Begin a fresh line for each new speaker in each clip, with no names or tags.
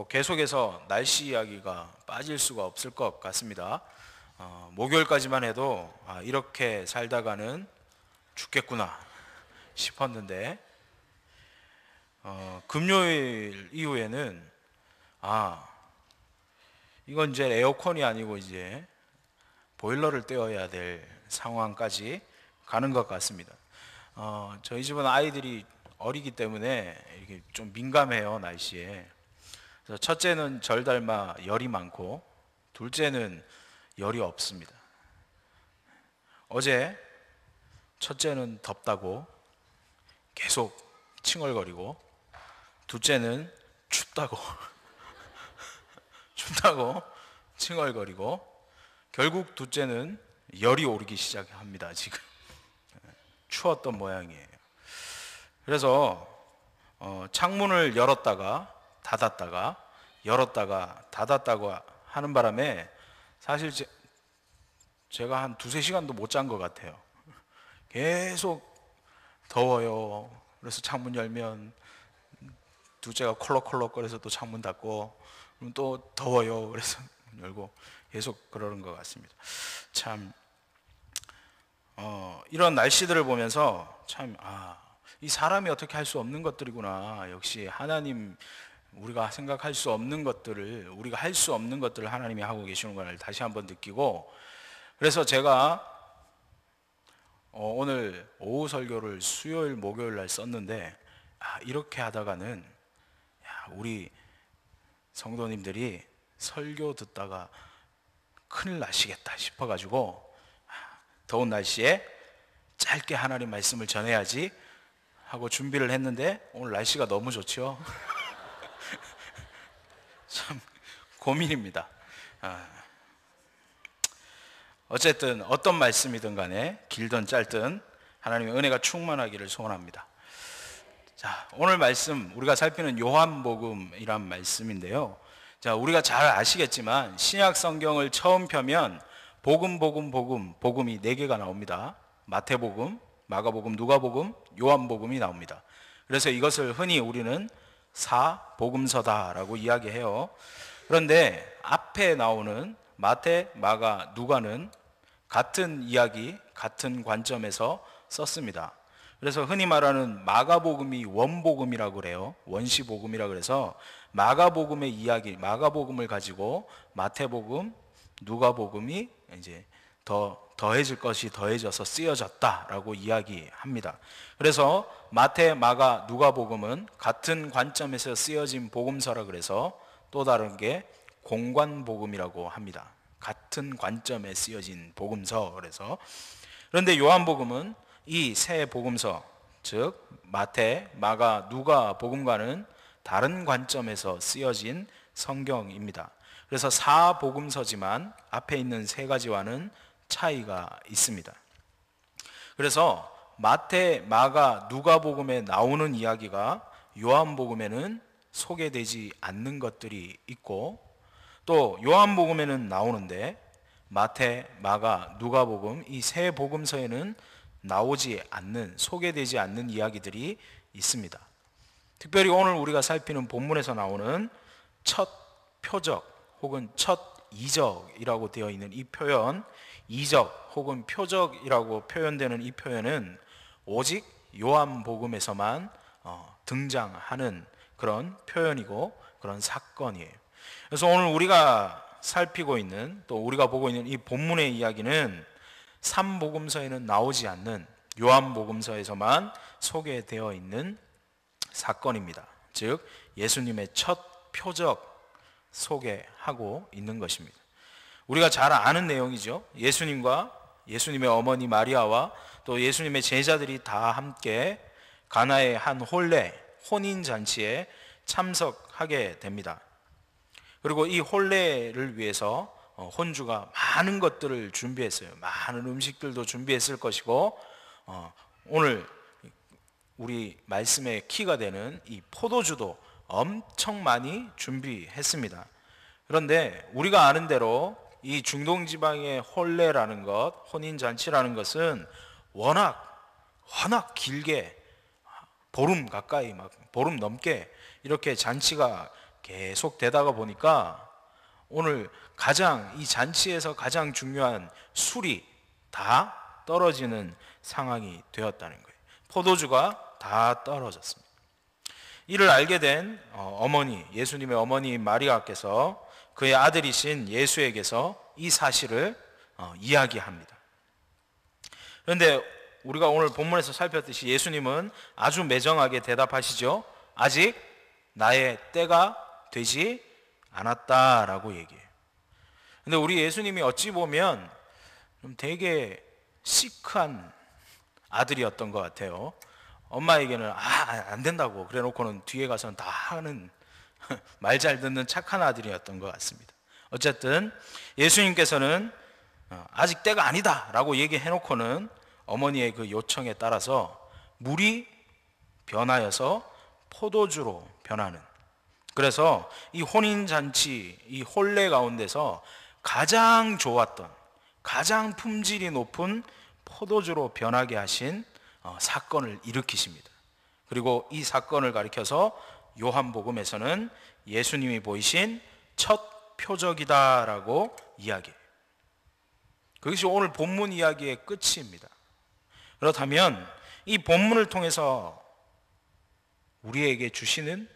계속해서 날씨 이야기가 빠질 수가 없을 것 같습니다. 목요일까지만 해도 이렇게 살다가는 죽겠구나 싶었는데 금요일 이후에는 이건 이제 에어컨이 아니고 이제 보일러를 떼어야 될 상황까지 가는 것 같습니다. 저희 집은 아이들이 어리기 때문에 이렇게 좀 민감해요, 날씨에. 그래서 첫째는 절 닮아 열이 많고 둘째는 열이 없습니다. 어제 첫째는 덥다고 계속 칭얼거리고 둘째는 춥다고 춥다고 칭얼거리고 결국 둘째는 열이 오르기 시작합니다. 지금 추웠던 모양이에요. 그래서 창문을 열었다가 닫았다가 열었다가 닫았다고 하는 바람에 사실 제가 한 2-3시간도 못 잔 것 같아요. 계속 더워요. 그래서 창문 열면 둘째가 콜록콜록거려서 또 창문 닫고 그럼 또 더워요. 그래서 열고 계속 그러는 것 같습니다. 참 이런 날씨들을 보면서 참 이 사람이 어떻게 할 수 없는 것들이구나. 역시 하나님, 우리가 생각할 수 없는 것들을, 우리가 할 수 없는 것들을 하나님이 하고 계시는 걸 다시 한번 느끼고, 그래서 제가 오늘 오후 설교를 수요일 목요일 날 썼는데 이렇게 하다가는 우리 성도님들이 설교 듣다가 큰일 나시겠다 싶어가지고 더운 날씨에 짧게 하나님 말씀을 전해야지 하고 준비를 했는데 오늘 날씨가 너무 좋죠. 참 고민입니다. 어쨌든 어떤 말씀이든 간에 길든 짧든 하나님의 은혜가 충만하기를 소원합니다. 자, 오늘 말씀 우리가 살피는 요한복음이란 말씀인데요. 자, 우리가 잘 아시겠지만 신약 성경을 처음 펴면 복음이 4개가 나옵니다. 마태복음, 마가복음, 누가복음, 요한복음이 나옵니다. 그래서 이것을 흔히 우리는 사복음서다라고 이야기해요. 그런데 앞에 나오는 마태, 마가, 누가는 같은 이야기, 같은 관점에서 썼습니다. 그래서 흔히 말하는 마가복음이 원복음이라고 그래요. 원시복음이라고 그래서 마가복음의 이야기, 마가복음을 가지고 마태복음, 누가복음이 이제 더해질 것이 더해져서 쓰여졌다라고 이야기합니다. 그래서 마태, 마가, 누가복음은 같은 관점에서 쓰여진 복음서라 그래서 또 다른 게 공관복음이라고 합니다. 같은 관점에 쓰여진 복음서. 그런데 요한복음은 이 세 복음서, 즉 마태, 마가, 누가 복음과는 다른 관점에서 쓰여진 성경입니다. 그래서 사복음서지만 앞에 있는 세 가지와는 차이가 있습니다. 그래서 마태, 마가, 누가복음에 나오는 이야기가 요한복음에는 소개되지 않는 것들이 있고 또 요한복음에는 나오는데 마태, 마가, 누가복음 이 세 복음서에는 나오지 않는, 소개되지 않는 이야기들이 있습니다. 특별히 오늘 우리가 살피는 본문에서 나오는 첫 표적 혹은 첫 이적이라고 되어 있는 이 표현, 이적 혹은 표적이라고 표현되는 이 표현은 오직 요한복음에서만 등장하는 그런 표현이고 그런 사건이에요. 그래서 오늘 우리가 살피고 있는, 또 우리가 보고 있는 이 본문의 이야기는 3복음서에는 나오지 않는 요한복음서에서만 소개되어 있는 사건입니다. 즉 예수님의 첫 표적 소개하고 있는 것입니다. 우리가 잘 아는 내용이죠. 예수님과 예수님의 어머니 마리아와 또 예수님의 제자들이 다 함께 가나의 한 혼인잔치에 참석하게 됩니다. 그리고 이 혼례를 위해서 혼주가 많은 것들을 준비했어요. 많은 음식들도 준비했을 것이고 오늘 우리 말씀의 키가 되는 이 포도주도 엄청 많이 준비했습니다. 그런데 우리가 아는 대로 이 중동지방의 혼례라는 것, 혼인잔치라는 것은 워낙 길게 보름 가까이, 보름 넘게 이렇게 잔치가 계속 되다가 보니까 오늘 이 잔치에서 가장 중요한 술이 다 떨어지는 상황이 되었다는 거예요. 포도주가 다 떨어졌습니다. 이를 알게 된 예수님의 어머니 마리아께서 그의 아들이신 예수에게서 이 사실을 이야기합니다. 그런데 우리가 오늘 본문에서 살폈듯이 예수님은 아주 매정하게 대답하시죠. 아직 나의 때가 되지 않았다라고 얘기해요. 근데 우리 예수님이 어찌 보면 좀 되게 시크한 아들이었던 것 같아요. 엄마에게는 안 된다고 그래 놓고는 뒤에 가서는 다 하는 말 잘 듣는 착한 아들이었던 것 같습니다. 어쨌든 예수님께서는 아직 때가 아니다 라고 얘기해 놓고는 어머니의 그 요청에 따라서 물이 변하여서 포도주로 변하는, 그래서 이 혼인잔치, 이 혼례 가운데서 가장 좋았던, 가장 품질이 높은 포도주로 변하게 하신 사건을 일으키십니다. 그리고 이 사건을 가리켜서 요한복음에서는 예수님이 보이신 첫 표적이다라고 이야기해요. 그것이 오늘 본문 이야기의 끝입니다. 그렇다면 이 본문을 통해서 우리에게 주시는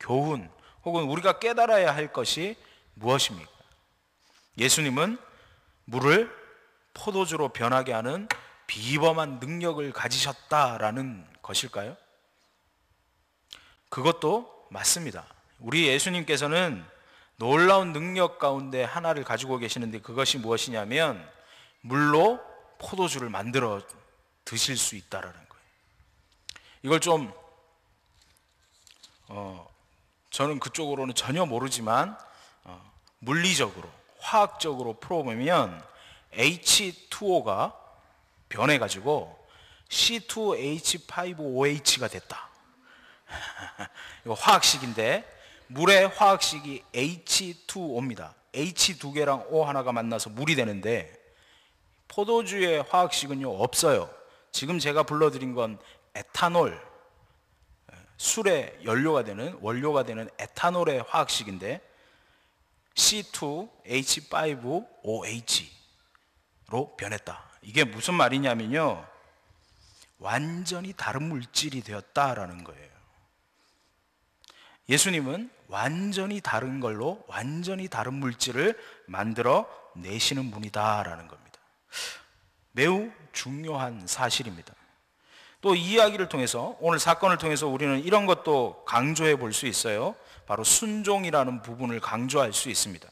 교훈 혹은 우리가 깨달아야 할 것이 무엇입니까? 예수님은 물을 포도주로 변하게 하는 비범한 능력을 가지셨다라는 것일까요? 그것도 맞습니다. 우리 예수님께서는 놀라운 능력 가운데 하나를 가지고 계시는데 그것이 무엇이냐면 물로 포도주를 만들어 드실 수 있다라는 거예요. 이걸 좀 저는 그쪽으로는 전혀 모르지만 물리적으로 화학적으로 풀어보면 H2O가 변해가지고 C2H5OH가 됐다. 이거 화학식인데 물의 화학식이 H2O입니다. H 두 개랑 O 하나가 만나서 물이 되는데 포도주의 화학식은요 없어요. 지금 제가 불러드린 건 에탄올, 술의 원료가 되는 에탄올의 화학식인데 C2H5OH로 변했다. 이게 무슨 말이냐면요, 완전히 다른 물질이 되었다라는 거예요. 예수님은 완전히 다른 걸로 완전히 다른 물질을 만들어 내시는 분이다라는 겁니다. 매우 중요한 사실입니다. 또 이 이야기를 통해서, 오늘 사건을 통해서 우리는 이런 것도 강조해 볼 수 있어요. 바로 순종이라는 부분을 강조할 수 있습니다.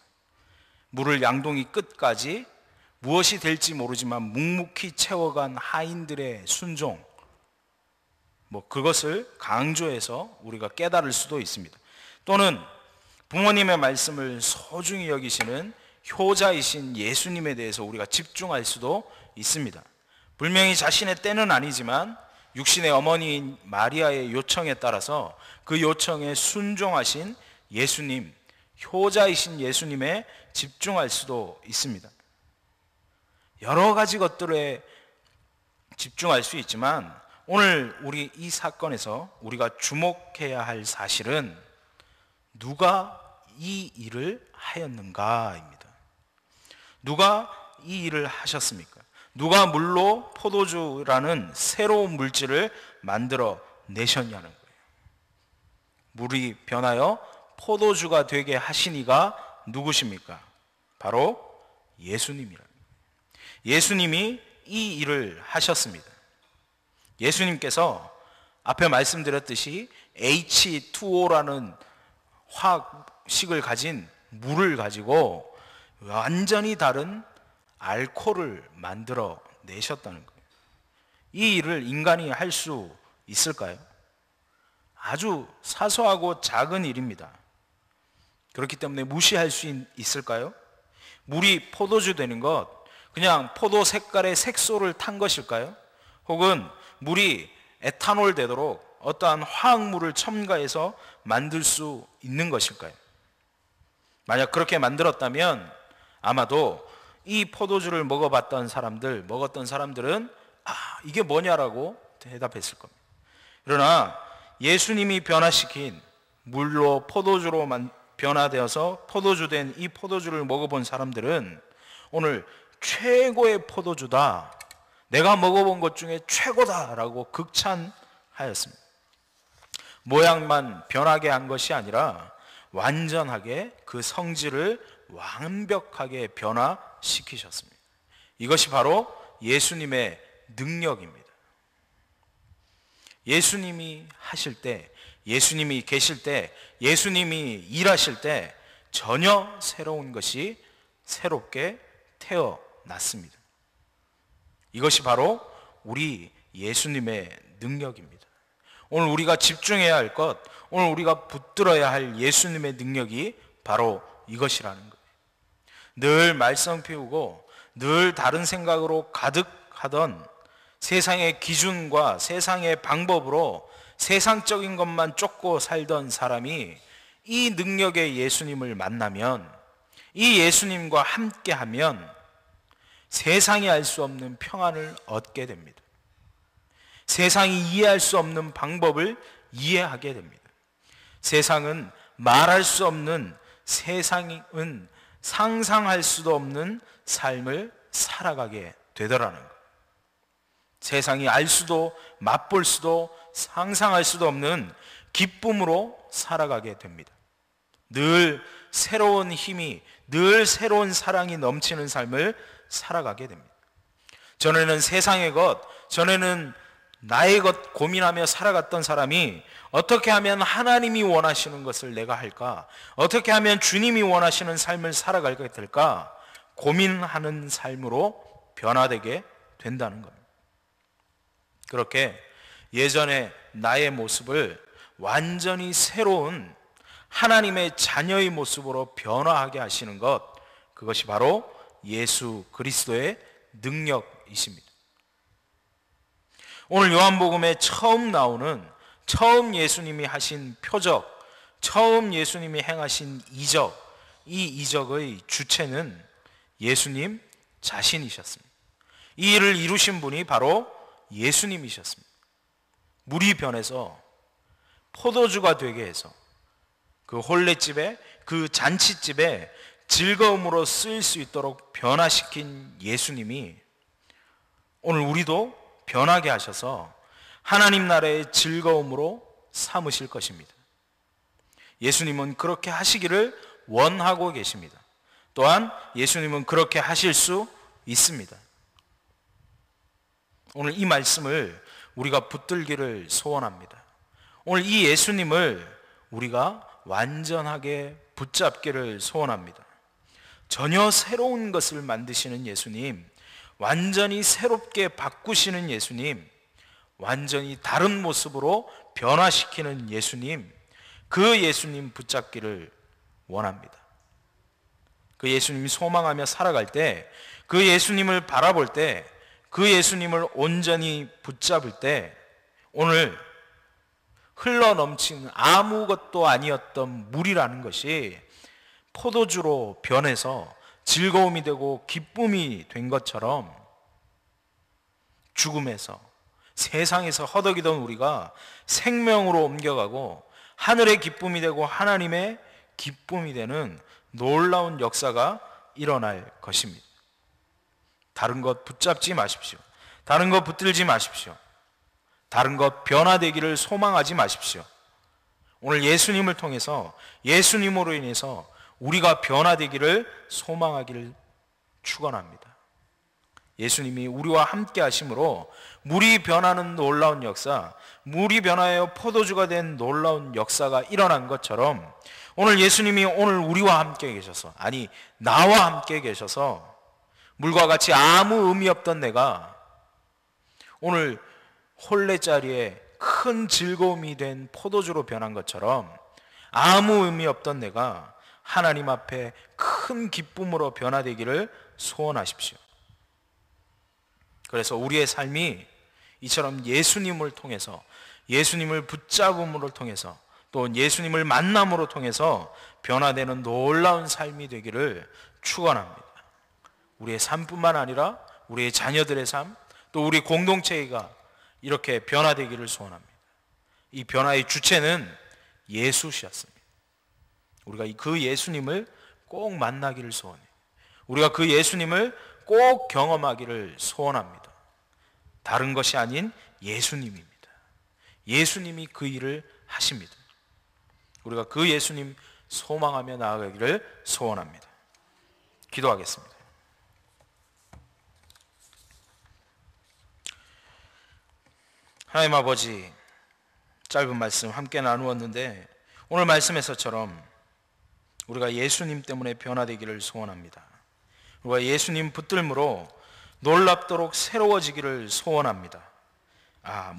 물을 양동이 끝까지 무엇이 될지 모르지만 묵묵히 채워간 하인들의 순종, 그것을 강조해서 우리가 깨달을 수도 있습니다. 또는 부모님의 말씀을 소중히 여기시는 효자이신 예수님에 대해서 우리가 집중할 수도 있습니다. 분명히 자신의 때는 아니지만 육신의 어머니인 마리아의 요청에 따라서 그 요청에 순종하신 예수님, 효자이신 예수님에 집중할 수도 있습니다. 여러 가지 것들에 집중할 수 있지만 오늘 우리 이 사건에서 우리가 주목해야 할 사실은 누가 이 일을 하였는가입니다. 누가 이 일을 하셨습니까? 누가 물로 포도주라는 새로운 물질을 만들어 내셨냐는 거예요. 물이 변하여 포도주가 되게 하신 이가 누구십니까? 바로 예수님이라는 거예요. 예수님이 이 일을 하셨습니다. 예수님께서 앞에 말씀드렸듯이 H2O라는 화학식을 가진 물을 가지고 완전히 다른 알코올을 만들어 내셨다는 거예요. 이 일을 인간이 할 수 있을까요? 아주 사소하고 작은 일입니다. 그렇기 때문에 무시할 수 있을까요? 물이 포도주 되는 것, 그냥 포도 색깔의 색소를 탄 것일까요? 혹은 물이 에탄올 되도록 어떠한 화학물을 첨가해서 만들 수 있는 것일까요? 만약 그렇게 만들었다면 아마도 이 포도주를 먹었던 사람들은 이게 뭐냐라고 대답했을 겁니다. 그러나 예수님이 변화시킨 물로 포도주로 변화되어서 포도주 된 이 포도주를 먹어본 사람들은 오늘 최고의 포도주다, 내가 먹어본 것 중에 최고다라고 극찬하였습니다. 모양만 변하게 한 것이 아니라 완전하게 그 성질을 완벽하게 변화시키셨습니다. 이것이 바로 예수님의 능력입니다. 예수님이 하실 때, 예수님이 계실 때, 예수님이 일하실 때 전혀 새로운 것이 새롭게 태어났습니다. 이것이 바로 우리 예수님의 능력입니다. 오늘 우리가 집중해야 할 것, 오늘 우리가 붙들어야 할 예수님의 능력이 바로 이것이라는 거예요. 늘 말썽 피우고 늘 다른 생각으로 가득하던 세상의 기준과 세상의 방법으로 세상적인 것만 쫓고 살던 사람이 이 능력의 예수님을 만나면, 이 예수님과 함께하면 세상이 알 수 없는 평안을 얻게 됩니다. 세상이 이해할 수 없는 방법을 이해하게 됩니다. 세상은 말할 수 없는, 세상은 상상할 수도 없는 삶을 살아가게 되더라는 것. 세상이 알 수도 맛볼 수도 상상할 수도 없는 기쁨으로 살아가게 됩니다. 늘 새로운 힘이, 늘 새로운 사랑이 넘치는 삶을 살아가게 됩니다. 전에는 세상의 것, 전에는 나의 것 고민하며 살아갔던 사람이 어떻게 하면 하나님이 원하시는 것을 내가 할까? 어떻게 하면 주님이 원하시는 삶을 살아가게 될까? 고민하는 삶으로 변화되게 된다는 겁니다. 그렇게 예전에 나의 모습을 완전히 새로운 하나님의 자녀의 모습으로 변화하게 하시는 것, 그것이 바로 예수 그리스도의 능력이십니다. 오늘 요한복음에 처음 나오는, 처음 예수님이 하신 표적, 처음 예수님이 행하신 이적, 이 이적의 주체는 예수님 자신이셨습니다. 이 일을 이루신 분이 바로 예수님이셨습니다. 물이 변해서 포도주가 되게 해서 그 혼례집에, 그 잔치집에 즐거움으로 쓰일 수 있도록 변화시킨 예수님이 오늘 우리도 변하게 하셔서 하나님 나라의 즐거움으로 삼으실 것입니다. 예수님은 그렇게 하시기를 원하고 계십니다. 또한 예수님은 그렇게 하실 수 있습니다. 오늘 이 말씀을 우리가 붙들기를 소원합니다. 오늘 이 예수님을 우리가 완전하게 붙잡기를 소원합니다. 전혀 새로운 것을 만드시는 예수님, 완전히 새롭게 바꾸시는 예수님, 완전히 다른 모습으로 변화시키는 예수님, 그 예수님 붙잡기를 원합니다. 그 예수님이 소망하며 살아갈 때, 그 예수님을 바라볼 때, 그 예수님을 온전히 붙잡을 때 오늘 흘러넘치는 아무것도 아니었던 물이라는 것이 포도주로 변해서 즐거움이 되고 기쁨이 된 것처럼 죽음에서, 세상에서 허덕이던 우리가 생명으로 옮겨가고 하늘의 기쁨이 되고 하나님의 기쁨이 되는 놀라운 역사가 일어날 것입니다. 다른 것 붙잡지 마십시오. 다른 것 붙들지 마십시오. 다른 것 변화되기를 소망하지 마십시오. 오늘 예수님을 통해서, 예수님으로 인해서 우리가 변화되기를 소망하기를 축원합니다. 예수님이 우리와 함께 하심으로 물이 변하는 놀라운 역사, 물이 변하여 포도주가 된 놀라운 역사가 일어난 것처럼 오늘 예수님이 오늘 우리와 함께 계셔서, 아니 나와 함께 계셔서 물과 같이 아무 의미 없던 내가 오늘 혼례자리에 큰 즐거움이 된 포도주로 변한 것처럼 아무 의미 없던 내가 하나님 앞에 큰 기쁨으로 변화되기를 소원하십시오. 그래서 우리의 삶이 이처럼 예수님을 통해서, 예수님을 붙잡음으로 통해서, 또 예수님을 만남으로 통해서 변화되는 놀라운 삶이 되기를 축원합니다. 우리의 삶뿐만 아니라 우리의 자녀들의 삶, 또 우리 공동체가 이렇게 변화되기를 소원합니다. 이 변화의 주체는 예수셨습니다. 우리가 그 예수님을 꼭 만나기를 소원해요. 우리가 그 예수님을 꼭 경험하기를 소원합니다. 다른 것이 아닌 예수님입니다. 예수님이 그 일을 하십니다. 우리가 그 예수님 소망하며 나아가기를 소원합니다. 기도하겠습니다. 하나님 아버지, 짧은 말씀 함께 나누었는데 오늘 말씀에서처럼 우리가 예수님 때문에 변화되기를 소원합니다. 우리가 예수님 붙들므로 놀랍도록 새로워지기를 소원합니다.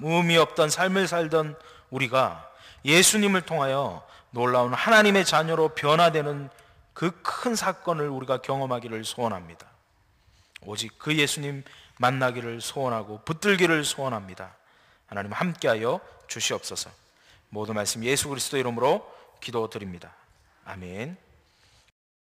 의미 없던 삶을 살던 우리가 예수님을 통하여 놀라운 하나님의 자녀로 변화되는 그 큰 사건을 우리가 경험하기를 소원합니다. 오직 그 예수님 만나기를 소원하고 붙들기를 소원합니다. 하나님 함께하여 주시옵소서. 모든 말씀 예수 그리스도 이름으로 기도드립니다. 아멘.